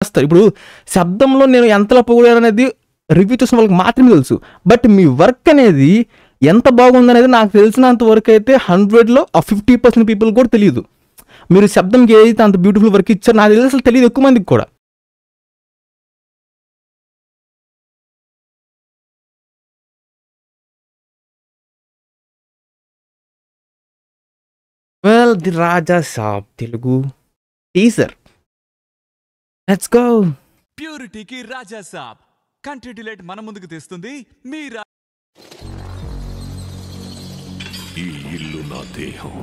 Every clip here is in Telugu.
చేస్తారు. ఇప్పుడు శబ్దంలో నేను ఎంతలా పొగిడాననేది రివ్యూ చూసిన వాళ్ళకి మాత్రమే తెలుసు. బట్ మీ వర్క్ అనేది ఎంత బాగుందనేది నాకు తెలిసినంత వరకు అయితే 100లో ఆ 50% పీపుల్ కూడా తెలియదు. మీరు శబ్దంకి ఏదైతే అంత బ్యూటిఫుల్ వర్క్ ఇచ్చారో నాకు తెలిసి అసలు తెలియదు ఎక్కువ మందికి కూడా. Well, the Raja Saab Telugu teaser, let's go. ప్యూరిటీకి రాజా సాబ్ కంట్రీ డిలైట్ మన ముందుకు తెస్తుంది మీ ఈ ఇల్లు నా దేహం,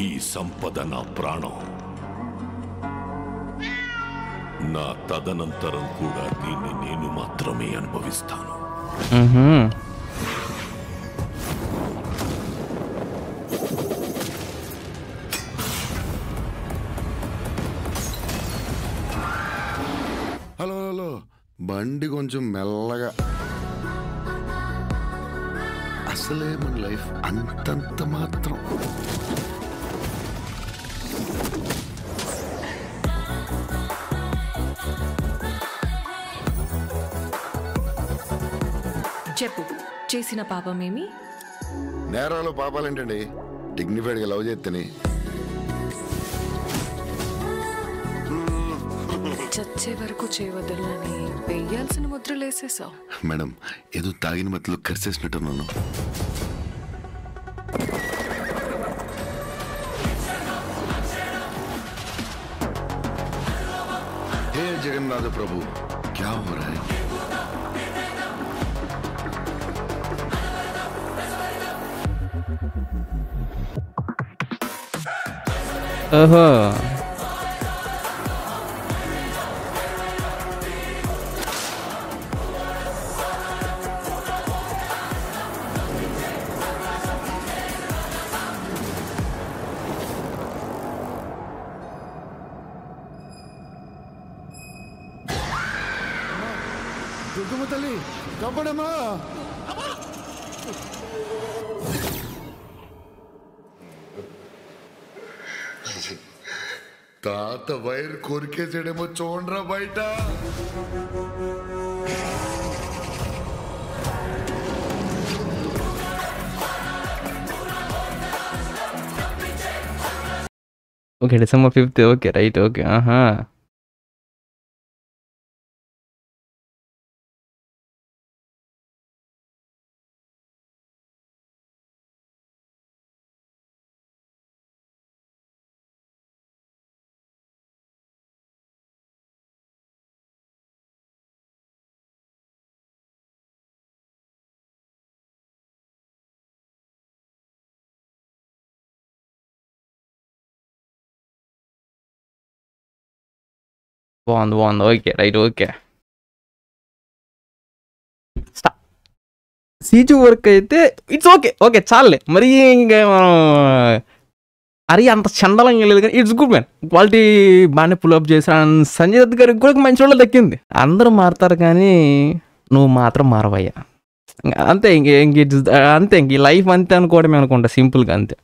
ఈ సంపద నా ప్రాణం, నా తదనంతరం కూడా దీన్ని నేను మాత్రమే అనుభవిస్తాను. హలో హలో, బండి కొంచెం మెల్లగా. అసలే మన లైఫ్ అంతంత మాత్రం. చెప్పు, చేసిన పాపమేమి? నేరాలు పాపాలేంటండి, డిగ్నిఫైడ్గా లవ్ చేస్తేనే. చచ్చే వరకు చేయవద్దని వేయాల్సిన ముద్రలు వేసేసావు. మేడం, ఏదో తాగిన మత్తులో కరిచేసినట్టున్నాను. హే జగన్నాథ ప్రభు, క్యా హో రహా హై? ఓహో, దుర్గమ్మ తల్లి కాపాడమ్మా. తాత వైర్ కొరికేసాడేమో చూడరా బయట. Okay, December 5th. Okay, right, okay. ఆహా, బాగుంది బాగుంది. Okay, right, okay. CG work అయితే ఇట్స్ ఓకే, ఓకే, చాలే. మరి ఇంకా మనం అరే అంత చండలంగా లేదు కానీ ఇట్స్ గుడ్ మ్యాన్. క్వాలిటీ బాగానే పుల్అప్ చేశాను. సంజయ్ దత్ గారికి కూడా మంచి వాళ్ళు దక్కింది. అందరూ మారుతారు కానీ నువ్వు మాత్రం మారవయ్యా. అంతే, అంతే ఇంక ఈ లైఫ్ అంతే అనుకోవడమే అనుకుంటా, సింపుల్గా అంతే.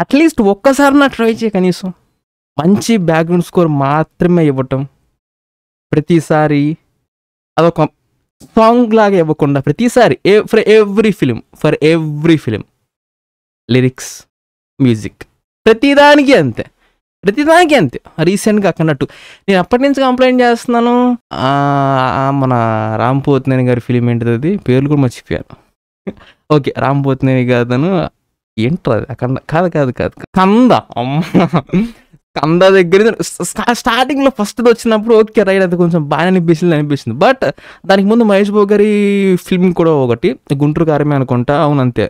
అట్లీస్ట్ ఒక్కసారి నా ట్రై చేయ, కనీసం మంచి బ్యాక్గ్రౌండ్ స్కోర్ మాత్రమే ఇవ్వటం. ప్రతిసారి అదొక సాంగ్ లాగా ఇవ్వకుండా ప్రతిసారి for every film lyrics, music, ప్రతిదానికి అంతే. రీసెంట్గా అక్కడట్టు నేను అప్పటి నుంచి కంప్లైంట్ చేస్తున్నాను. మన రామ్ పోతినేని గారి ఫిలిం ఏంటిది, అది పేర్లు కూడా మర్చిపోయాను. ఓకే, రామ్ పోతినేని గారు ఏంట్రా కాదు కంద దగ్గర స్టార్టింగ్లో ఫస్ట్ వచ్చినప్పుడు ఓకే రైట్, అది కొంచెం బాగా అనిపిస్తుంది. బట్ దానికి ముందు మహేష్ బాబు గారి ఫిల్మ్ కూడా ఒకటి, గుంటూరు కారమే అనుకుంటా, అవునంతే.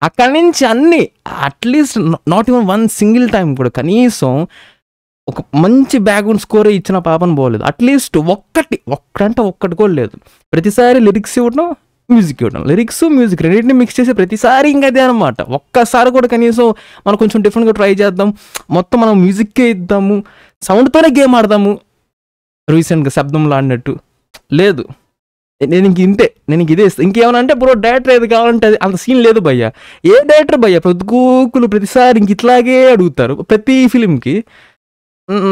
అక్కడి నుంచి అన్ని at least not even one single time కూడా కనీసం ఒక మంచి బ్యాక్గ్రౌండ్ స్కోరే ఇచ్చిన పాపను పోలేదు. అట్లీస్ట్ ఒక్కటి కూడా లేదు. ప్రతిసారి లిరిక్స్ ఇవ్వడం, మ్యూజిక్ ఇవ్వడం, లిరిక్స్ మ్యూజిక్ రెండింటిని మిక్స్ చేసి ప్రతిసారి ఇంకా అదే అనమాట. ఒక్కసారి కూడా కనీసం మనం కొంచెం డిఫరెంట్గా ట్రై చేద్దాం, మొత్తం మనం మ్యూజిక్కే ఇద్దాము, సౌండ్తోనే గేమ్ ఆడదాము, రీసెంట్గా శబ్దంలో ఆడినట్టు లేదు. నేను ఇంక ఇదే ఇస్తాను. ఇంకేమన్నా అంటే బ్రో డైరెక్టర్ ఏది కావాలంటే అది అంత సీన్ లేదు భయ్య. ఏ డైరెక్టర్ భయ్య ప్రతికూకులు ప్రతిసారి ఇంక ఇట్లాగే అడుగుతారు ప్రతి ఫిలింకి.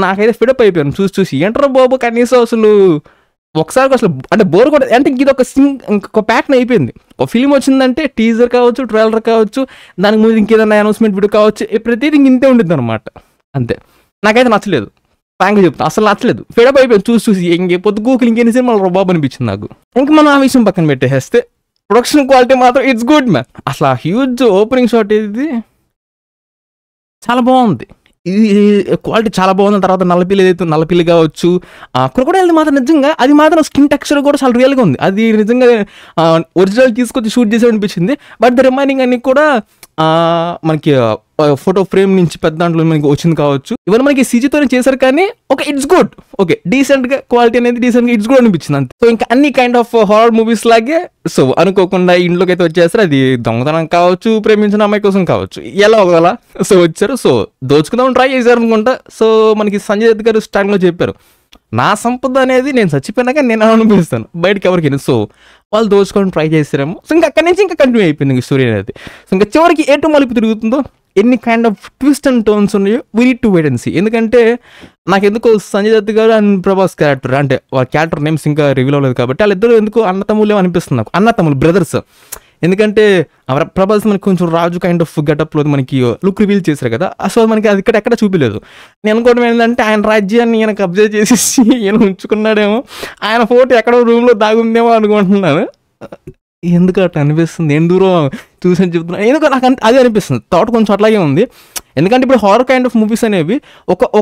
నాకైతే ఫిడప్ అయిపోయాను చూసి ఏంటరా బాబు కనీసం అసలు ఒకసారి అసలు అంటే బోర్ కూడా అంటే ఇది ఒక ప్యాటర్న్ అయిపోయింది. ఒక ఫిలిం వచ్చిందంటే టీజర్ కావచ్చు, ట్రైలర్ కావచ్చు, దానికి ముందు ఇంకేదైనా అనౌన్స్మెంట్ వీడియో కావచ్చు, ప్రతిదీ ఇంతే ఉంటుంది అనమాట. అంతే. నాకైతే నచ్చలేదు, ఫ్రాంక్గా చెప్తాను, అసలు నచ్చలేదు. ఫిడప్ అయిపోయింది చూసి ఇంకే పొద్దుగూకులు ఇంకెన్ని సినిమాలు బాబు అనిపించింది నాకు. ఇంకా మనం ఆ విషయం పక్కన పెట్టేస్తే ప్రొడక్షన్ క్వాలిటీ మాత్రం ఇట్స్ గుడ్ మ్యాన్. అసలు ఆ హ్యూజ్ ఓపెనింగ్ షాట్ ఇది చాలా బాగుంది. ఇది క్వాలిటీ చాలా బాగుంది. తర్వాత నల్లపిల్లి కావచ్చు, క్రొకోడైల్ మాత్రం నిజంగా అది మాత్రం స్కిన్ టెక్స్చర్ కూడా చాలా రియల్గా ఉంది. అది నిజంగా ఒరిజినల్ తీసుకొచ్చి షూట్ చేసే అనిపించింది. బట్ ద రిమైనింగ్ అన్ని కూడా మనకి ఫోటో ఫ్రేమ్ నుంచి పెద్ద దాంట్లో మనకి వచ్చింది కావచ్చు. ఇవన్నీ మనకి సీజీతోనే చేశారు కానీ ఓకే ఇట్స్ గుడ్, ఓకే డీసెంట్గా క్వాలిటీ అనేది డీసెంట్గా ఇట్స్ గుడ్ అనిపించింది అంతే. సో ఇంకా అన్ని కైండ్ ఆఫ్ హారర్ మూవీస్ లాగే సో అనుకోకుండా ఇంట్లోకి అయితే వచ్చేస్తారు. అది దొంగతనం కావచ్చు, ప్రేమించిన అమ్మాయి కోసం కావచ్చు, ఎలా ఒకలా సో వచ్చారు. సో దోచుకుందాం ట్రై చేశారు అనుకుంటా. సో మనకి సంజయ్ దత్ గారు స్టార్టింగ్లో చెప్పారు, నా సంపద అనేది నేను చచ్చిపోయినాక నేను అనిపిస్తాను, బయటకి ఎవరికి. సో వాళ్ళు దోచుకొని ట్రై చేస్తారేమో. సో ఇంకా అక్కడి నుంచి ఇంకా కంటిన్యూ అయిపోయింది ఇంకా స్టోరీ అనేది. సో ఇంకా చివరికి ఎటు మలుపు తిరుగుతుందో, ఎన్ని kind of twist and turns ఉన్నాయో we need to wait and see. ఎందుకంటే నాకు ఎందుకో సంజయ్ దత్ గారు అండ్ ప్రభాస్ క్యారెక్టర్ అంటే వాళ్ళ క్యారెక్టర్ నేమ్స్ ఇంకా రివీల్ అవ్వలేదు కాబట్టి వాళ్ళిద్దరూ ఎందుకు అన్నతమ్ములు అనిపిస్తుంది నాకు, అన్నతమ్ములు బ్రదర్స్. ఎందుకంటే ప్రభాస్ మనకి కొంచెం రాజు కైండ్ ఆఫ్ గెటప్లో మనకి లుక్ రివీల్ చేశారు కదా. సో మనకి అది ఎక్కడ చూపించలేదు. నేను అనుకోవడం ఏంటంటే ఆయన రాజ్యాన్ని ఈయన కబ్జా చేసేసి ఈయన ఉంచుకున్నాడేమో, ఆయన ఫోటో ఎక్కడో రూమ్లో దాగుందేమో అనుకుంటున్నాను. ఎందుకు అట్లా అనిపిస్తుంది, ఏం దూరం చూసని చెప్తున్నాను, ఎందుకు నాకు అదే అనిపిస్తుంది. థాట్ కొంచెం అట్లాగే ఉంది. ఎందుకంటే ఇప్పుడు హారర్ కైండ్ ఆఫ్ మూవీస్ అనేవి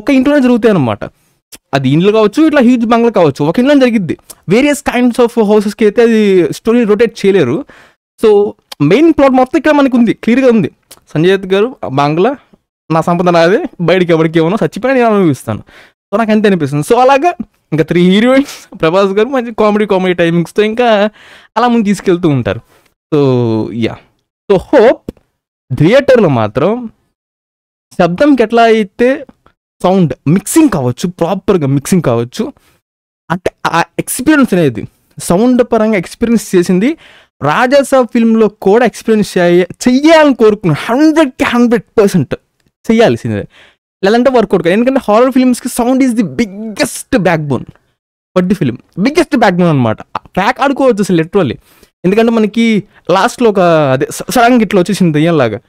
ఒక ఇంట్లోనే జరుగుతాయి అనమాట. అది ఇంట్లో కావచ్చు, ఇట్లా హ్యూజ్ బంగ్లా కావచ్చు, ఒక ఇంట్లో జరిగిద్ది. వేరియస్ కైండ్స్ ఆఫ్ హౌసెస్కి అయితే అది స్టోరీ రొటేట్ చేయలేరు. సో మెయిన్ ప్లాట్ మొత్తం ఇక్కడ మనకు ఉంది, క్లియర్గా ఉంది. సంజయ్ దత్ గారు బంగ్లా, నా సంపద నాదే, బయటికి ఎవరికి ఏమన్నా చచ్చిపోయినా నేను అనుభవిస్తాను. సో నాకు అంతే అనిపిస్తుంది. సో అలాగా ఇంకా 3 హీరోయిన్స్, ప్రభాస్ గారు మంచి కామెడీ టైమింగ్స్తో ఇంకా అలా ముందు తీసుకెళ్తూ ఉంటారు. సో యా, సో హోప్ థియేటర్లో మాత్రం శబ్దంకి ఎట్లా అయితే సౌండ్ మిక్సింగ్ కావచ్చు, ప్రాపర్గా మిక్సింగ్ కావచ్చు, అంటే ఆ ఎక్స్పీరియన్స్ అనేది సౌండ్ పరంగా ఎక్స్పీరియన్స్ చేసింది రాజాసాబ్ ఫిల్మ్లో కూడా ఎక్స్పీరియన్స్ చెయ్యాలని కోరుకున్నాను. 100% చెయ్యాల్సిందే, లేదంటే వర్కౌట్ కాదు. ఎందుకంటే హారర్ ఫిల్మ్స్కి sound is the biggest backbone for the film, biggest backbone అనమాట. ట్రాక్ ఆడుకోవచ్చు అసలు లిటరల్లీ. ఎందుకంటే మనకి లాస్ట్లో ఒక అదే సడన్గా ఇట్లా వచ్చేసింది దయ్యంలాగా,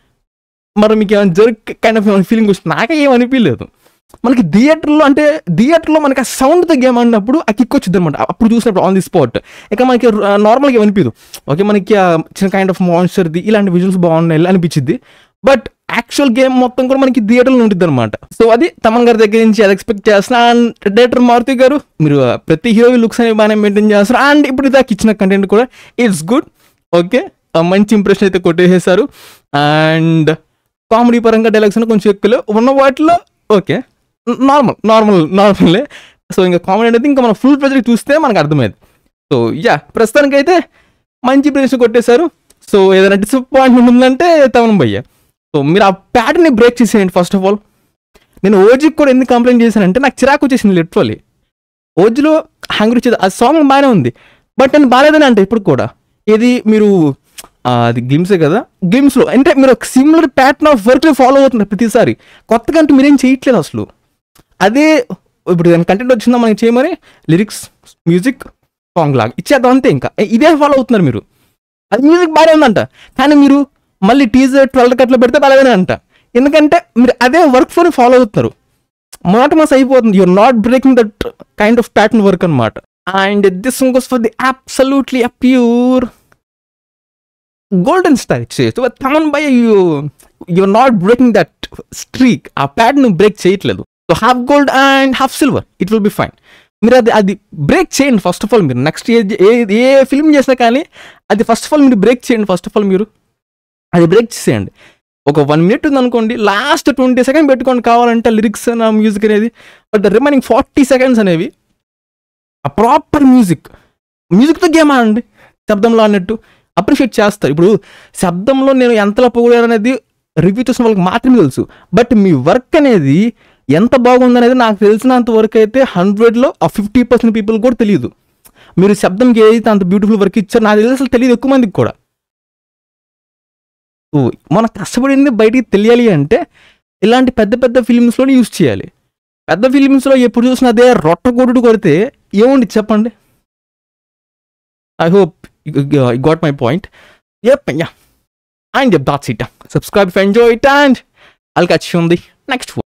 మరి మీకు ఏమైనా జర్క్ కైండ్ ఆఫ్ ఫీలింగ్ వస్తుంది. నాకే ఏమనిపించలేదు. మనకి థియేటర్లో మనకి ఆ సౌండ్తో గేమ్ ఆడినప్పుడు ఆ కిక్ వచ్చింది అనమాట. అప్పుడు చూసినప్పుడు ఆన్ ది స్పాట్. ఇక మనకి నార్మల్గా ఏమనిపించదు. ఓకే మనకి చిన్న కైండ్ ఆఫ్ మాన్స్టర్ది ఇలాంటి విజువల్స్ బాగున్నాయి అనిపించింది. బట్ యాక్చువల్ గేమ్ మొత్తం కూడా మనకి థియేటర్లో ఉంటుంది అనమాట. సో అది తమన్ గారి దగ్గర నుంచి అది ఎక్స్పెక్ట్ చేస్తున్నా. అండ్ డైరెక్టర్ మారుతి గారు మీరు ప్రతి హీరో లుక్స్ అనేవి బాగానే మెయింటైన్ చేస్తారు. అండ్ ఇప్పుడు దాకా ఇచ్చిన కంటెంట్ కూడా ఇట్స్ గుడ్, ఓకే మంచి ఇంప్రెషన్ అయితే కొట్టేసేసారు. అండ్ కామెడీ పరంగా డైలాగ్స్ అని కొంచెం ఎక్కువ ఉన్న వాటిలో ఓకే నార్మల్లే. సో ఇంకా కామెడీ అనేది ఇంకా మనం ఫుల్ ప్రెజర్ చూస్తే మనకు అర్థమైంది. సో యా ప్రస్తుతానికైతే మంచి ఇంప్రెషన్ కొట్టేశారు. సో ఏదైనా డిసప్పాయింట్మెంట్ ఉందంటే తమన్ భయ్య. సో మీరు ఆ ప్యాటర్న్ని బ్రేక్ చేసేయండి. ఫస్ట్ ఆఫ్ ఆల్ నేను ఓజీకి కూడా ఎందుకు కంప్లైంట్ చేశానంటే నాకు చిరాకు వచ్చేసింది లిటరల్లీ. ఓజీలో హంగ్రీ వచ్చేది ఆ సాంగ్ బాగానే ఉంది, బట్ నేను బాగాలేదని అంటే ఇప్పుడు కూడా ఇది మీరు అది గ్లిమ్సే కదా, గ్లిమ్స్లో అంటే మీరు ఒక సిమిలర్ ప్యాటర్న్ ఆఫ్ వర్క్లో ఫాలో అవుతున్నారు ప్రతిసారి. కొత్తగా అంటే మీరేం చేయట్లేదు అసలు. అదే ఇప్పుడు దాని కంటెంట్ వచ్చిందా మనకి చేయమని లిరిక్స్ మ్యూజిక్ సాంగ్ లాగా ఇచ్చేద్దాం అంతే. ఇంకా ఇదే ఫాలో అవుతున్నారు మీరు. అది మ్యూజిక్ బాగానే ఉందంట కానీ మీరు మళ్ళీ టీజర్ 12 కట్లో పెడితే బాగానే అంట. ఎందుకంటే మీరు అదే వర్క్ ఫ్లోని ఫాలో అవుతున్నారు. మొనటమస్ అయిపోతుంది. You're not breaking that kind of pattern work అనమాట. And this song was for the absolutely a pure golden star ఇచ్చేయచ్చు. తమన్ భయ్య you're not breaking that streak. ఆ ప్యాటర్న్ బ్రేక్ చేయట్లేదు. So half gold and half silver it will be fine. మీరు అది బ్రేక్ చేయండి ఫస్ట్ ఆఫ్ ఆల్. మీరు నెక్స్ట్ ఏ ఫిల్మ్ చేసినా కానీ అది ఫస్ట్ ఆఫ్ ఆల్ మీరు బ్రేక్ చేయండి. ఫస్ట్ ఆఫ్ ఆల్ మీరు అది బ్రేక్ చేసేయండి. ఒక 1 minute ఉంది అనుకోండి, లాస్ట్ 20 seconds పెట్టుకోండి కావాలంటే లిరిక్స్ నా మ్యూజిక్ అనేది. బట్ ద రిమైనింగ్ 40 seconds అనేవి ఆ ప్రాపర్ మ్యూజిక్తో గేమ్ ఆడండి. శబ్దంలో అన్నట్టు అప్రిషియేట్ చేస్తారు. ఇప్పుడు శబ్దంలో నేను ఎంతలా పొగిడాను అనేది రివ్యూ చేసిన వాళ్ళకి మాత్రమే తెలుసు. బట్ మీ వర్క్ అనేది ఎంత బాగుందనేది నాకు తెలిసినంత వరకు అయితే 100లో 50% పీపుల్ కూడా తెలియదు. మీరు శబ్దంకి ఏదైతే అంత బ్యూటిఫుల్ వర్క్ ఇచ్చారో నాకు తెలిసి అసలు తెలియదు ఎక్కువ మందికి కూడా. మనం కష్టపడింది బయటికి తెలియాలి అంటే ఇలాంటి పెద్ద పెద్ద ఫిలిమ్స్లోనే యూజ్ చేయాలి. పెద్ద ఫిలిమ్స్లో ఎప్పుడు చూసినా అదే రొట్ట కొట్టుడు కొడితే ఏముంది చెప్పండి. I hope you got my point. Yep, yeah. And that's it. Subscribe if you enjoy it, and I'll catch you on the next one.